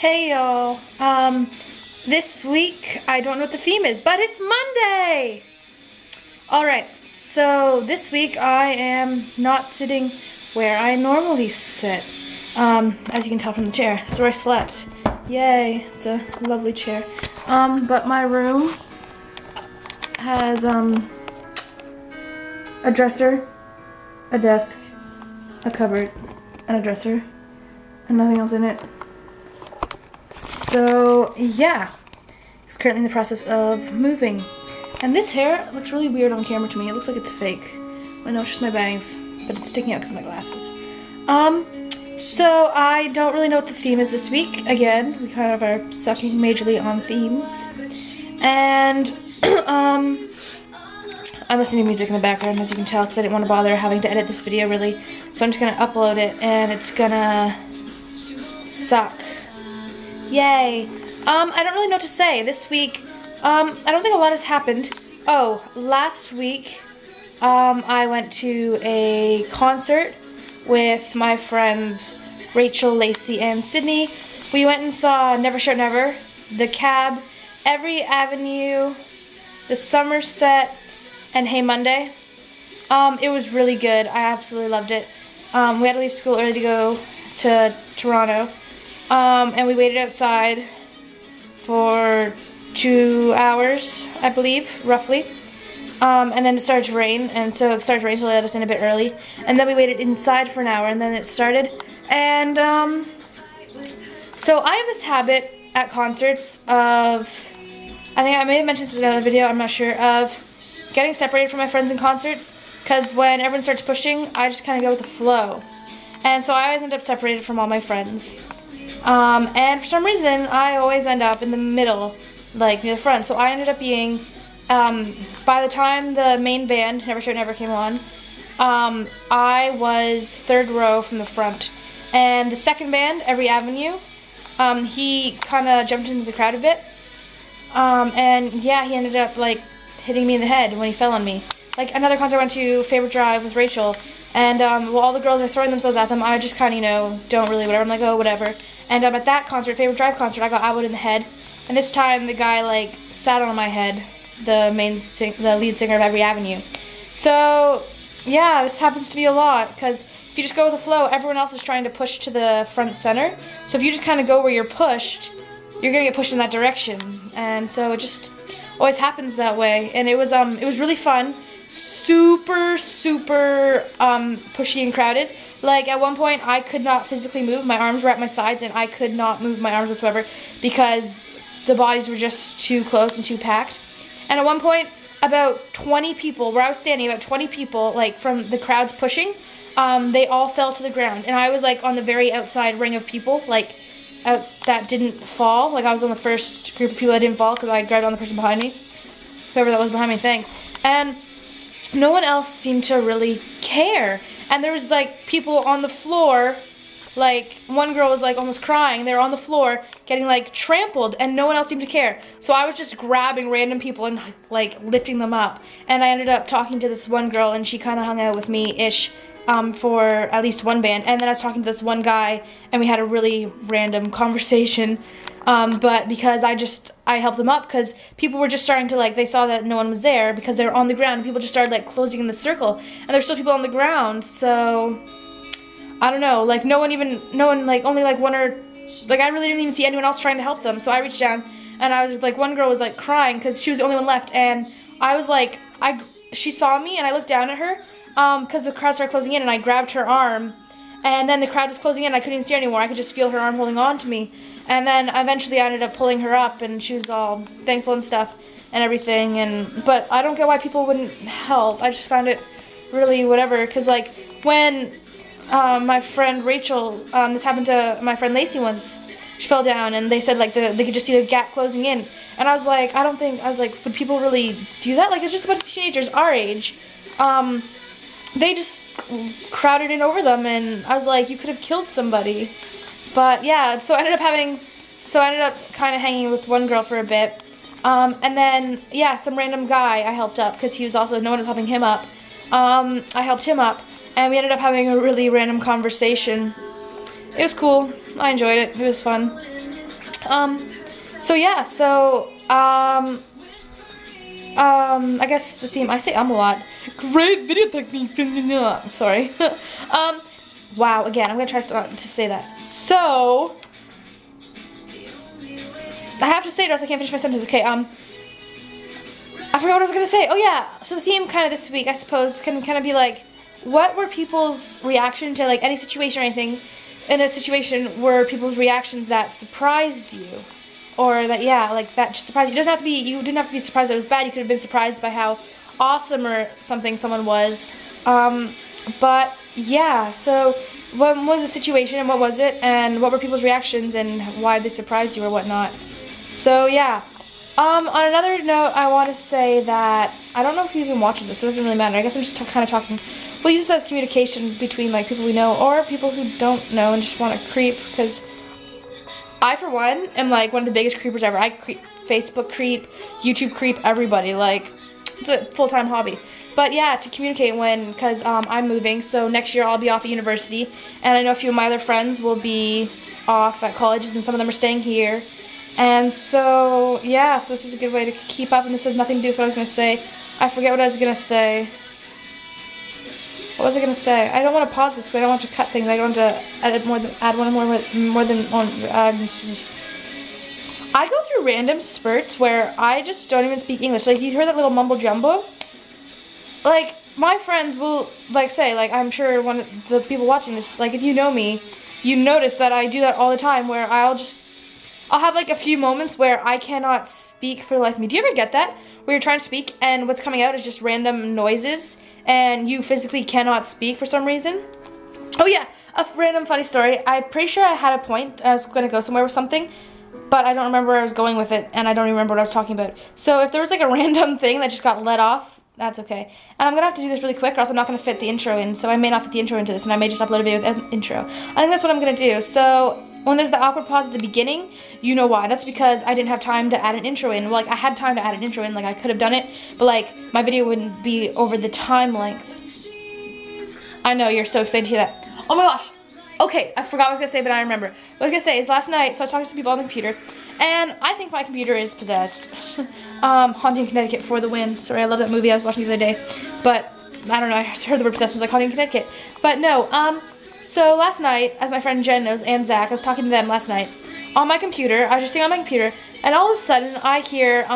Hey y'all, this week, I don't know what the theme is, but it's Monday! Alright, so this week I am not sitting where I normally sit, as you can tell from the chair. This is where I slept. Yay, it's a lovely chair. But my room has, a dresser, a desk, a cupboard, and a dresser, and nothing else in it. So, yeah, it's currently in the process of moving. And this hair looks really weird on camera to me. It looks like it's fake. I know it's just my bangs, but it's sticking out because of my glasses. So I don't really know what the theme is this week. Again, we kind of are sucking majorly on themes. And, I'm listening to music in the background, as you can tell, because I didn't want to bother having to edit this video, really. So I'm just going to upload it, and it's gonna suck. Yay. I don't really know what to say. This week, I don't think a lot has happened. Oh, last week, I went to a concert with my friends Rachel, Lacey, and Sydney. We went and saw Never Shout Never, The Cab, Every Avenue, The Somerset, and Hey Monday. It was really good. I absolutely loved it. We had to leave school early to go to Toronto. And we waited outside for 2 hours, I believe, roughly. And then it started to rain, and so it started to rain, so they let us in a bit early. And then we waited inside for an hour, and then it started. And, so I have this habit at concerts of, I think I may have mentioned this in another video, I'm not sure, of getting separated from my friends in concerts, because when everyone starts pushing, I just kind of go with the flow. And so I always end up separated from all my friends. And for some reason, I always end up in the middle, like near the front. So I ended up being, by the time the main band, Never Shout Never, came on, I was third row from the front. And the second band, Every Avenue, he kind of jumped into the crowd a bit. And yeah, he ended up like hitting me in the head when he fell on me. Like another concert I went to, Favorite Drive with Rachel. And while all the girls are throwing themselves at them, I just kind of, don't really whatever. I'm like, oh, whatever. And at that concert, Favorite Drive concert, I got elbowed in the head. And this time, the guy, like, sat on my head, the lead singer of Every Avenue. So, yeah, this happens to be a lot, because if you just go with the flow, everyone else is trying to push to the front center. So if you just kind of go where you're pushed, you're going to get pushed in that direction. And so it just always happens that way. And it was really fun. Super pushy and crowded. Like at one point I could not physically move. My arms were at my sides and I could not move my arms whatsoever because the bodies were just too close and too packed. And at one point about 20 people, where I was standing, about 20 people, like from the crowds pushing, they all fell to the ground. And I was like on the very outside ring of people, like that didn't fall. Like I was on the first group of people that didn't fall because I grabbed on the person behind me. Whoever that was behind me, thanks. And no one else seemed to really care. And there was like people on the floor, like one girl was like almost crying. They were on the floor getting like trampled and no one else seemed to care. So I was just grabbing random people and like lifting them up. And I ended up talking to this one girl and she kind of hung out with me-ish for at least one band. And then I was talking to this one guy and we had a really random conversation. But because I helped them up because people were just starting to like, they saw that no one was there because they were on the ground and people just started like closing in the circle and there's still people on the ground. So I don't know, like no one like only like one or like I really didn't even see anyone else trying to help them. So I reached down and I was like, one girl was like crying because she was the only one left and I was like, she saw me and I looked down at her because the crowd started closing in and I grabbed her arm and then the crowd was closing in and I couldn't even see her anymore. I could just feel her arm holding on to me. And then eventually I ended up pulling her up and she was all thankful and stuff and everything. But I don't get why people wouldn't help. I just found it really whatever. Because like when my friend Rachel, this happened to my friend Lacey once. She fell down and they said like they could just see the gap closing in. And I was like, would people really do that? Like it's just a bunch of teenagers our age. They just crowded in over them and I was like, you could have killed somebody. But yeah, so I ended up kind of hanging with one girl for a bit. And then, yeah, some random guy I helped up because he was also, no one was helping him up. I helped him up and we ended up having a really random conversation. It was cool. I enjoyed it. It was fun. So yeah, I guess the theme, I say a lot. Great video technique. Sorry. Wow, again, I'm gonna try to say that. So, I have to say it or else I can't finish my sentence. Okay, I forgot what I was gonna say. Oh yeah, so the theme kind of this week, I suppose, can kind of be like, what were people's reaction to like any situation or anything in a situation were people's reactions that surprised you? Or that, yeah, like that just surprised you. It doesn't have to be, you didn't have to be surprised that it was bad. You could have been surprised by how awesome or something someone was. But yeah, so what was the situation and what was it? And what were people's reactions and why they surprised you or whatnot? So yeah. On another note, I want to say that I don't know who even watches this, so it doesn't really matter. I guess I'm just kind of talking. We'll use this as communication between like people we know or people who don't know and just want to creep, because I, for one, am like one of the biggest creepers ever. I creep, Facebook creep, YouTube creep, everybody. Like, it's a full-time hobby. But yeah, to communicate because I'm moving, so next year I'll be off at university, and I know a few of my other friends will be off at colleges, and some of them are staying here. And so, yeah, so this is a good way to keep up, and this has nothing to do with what I was going to say. I forget what I was going to say. What was I gonna say? I don't want to pause this because I don't want to cut things. I don't want to edit more than one. I go through random spurts where I just don't even speak English. Like, you heard that little mumble jumbo? Like, my friends will like say, like, I'm sure one of the people watching this, like, if you know me, you notice that I do that all the time, where I'll have like a few moments where I cannot speak for the life of me. Do you ever get that? Where you're trying to speak and what's coming out is just random noises and you physically cannot speak for some reason? Oh yeah, a random funny story. I'm pretty sure I had a point. I was going to go somewhere with something, but I don't remember where I was going with it, and I don't even remember what I was talking about. So if there was like a random thing that just got let off, that's okay. And I'm going to have to do this really quick or else I'm not going to fit the intro in. So I may not fit the intro into this, and I may just upload a video with an intro. I think that's what I'm going to do. So when there's the awkward pause at the beginning, you know why. That's because I didn't have time to add an intro in. Well, like, I had time to add an intro in, like, I could have done it, but, like, my video wouldn't be over the time length. I know, you're so excited to hear that. Oh my gosh. Okay, I forgot what I was going to say, but I remember. What I was going to say is last night, so I was talking to some people on the computer, and I think my computer is possessed. Haunting Connecticut for the win. Sorry, I love that movie I was watching the other day, but I don't know, I heard the word possessed, I was like, Haunting Connecticut. But no, so last night, as my friend Jen knows, and Zach, I was talking to them last night on my computer. I was just sitting on my computer, and all of a sudden, I hear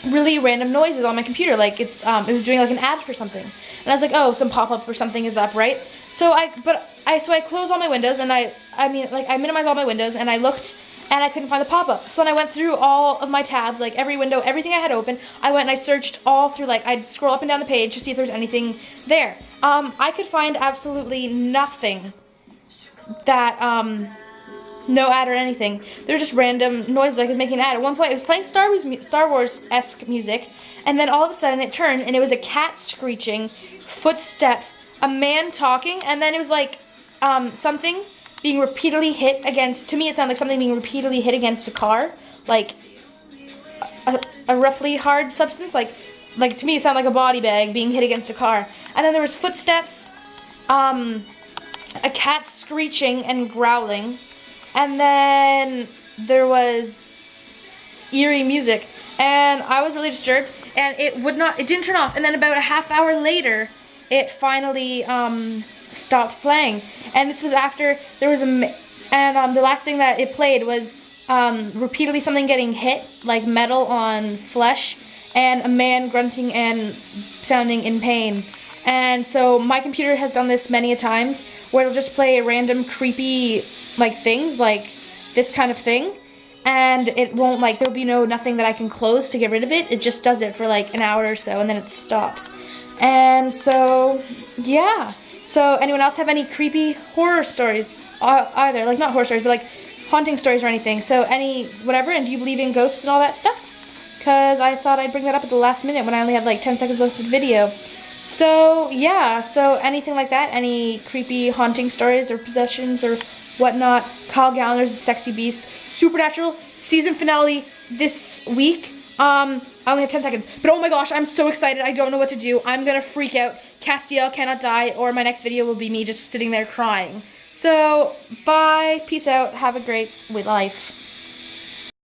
really random noises on my computer. Like it was doing like an ad for something, and I was like, oh, some pop-up or something is up, right? So I closed all my windows, and I minimized all my windows, and I looked, and I couldn't find the pop-up. So then I went through all of my tabs, like every window, everything I had open. I went and I searched all through, like I'd scroll up and down the page to see if there was anything there. I could find absolutely nothing that, no ad or anything. There were just random noises, like it was making an ad. At one point, it was playing Star Wars-esque music, and then all of a sudden it turned, and it was a cat screeching, footsteps, a man talking, and then it was like, something being repeatedly hit against, to me it sounded like something being repeatedly hit against a car, like a roughly hard substance, like to me it sounded like a body bag being hit against a car. And then there was footsteps, a cat screeching and growling, and then there was eerie music, and I was really disturbed, and it didn't turn off, and then about a half hour later, it finally, stopped playing. And this was after there was the last thing that it played was, repeatedly something getting hit, like metal on flesh, and a man grunting and sounding in pain. And so my computer has done this many a times, where it'll just play random creepy, like, things, like this kind of thing, and it won't, like, there'll be nothing that I can close to get rid of it. It just does it for like an hour or so, and then it stops. And so, yeah. So anyone else have any creepy horror stories either? Like, not horror stories, but like haunting stories or anything. So whatever, and do you believe in ghosts and all that stuff? Because I thought I'd bring that up at the last minute when I only have like 10 seconds left of the video. So, yeah, so anything like that, any creepy haunting stories or possessions or whatnot. Kyle Gallner's a sexy beast. Supernatural season finale this week. I only have 10 seconds, but oh my gosh, I'm so excited. I don't know what to do. I'm gonna freak out. Castiel cannot die, or my next video will be me just sitting there crying. So, bye, peace out, have a great life.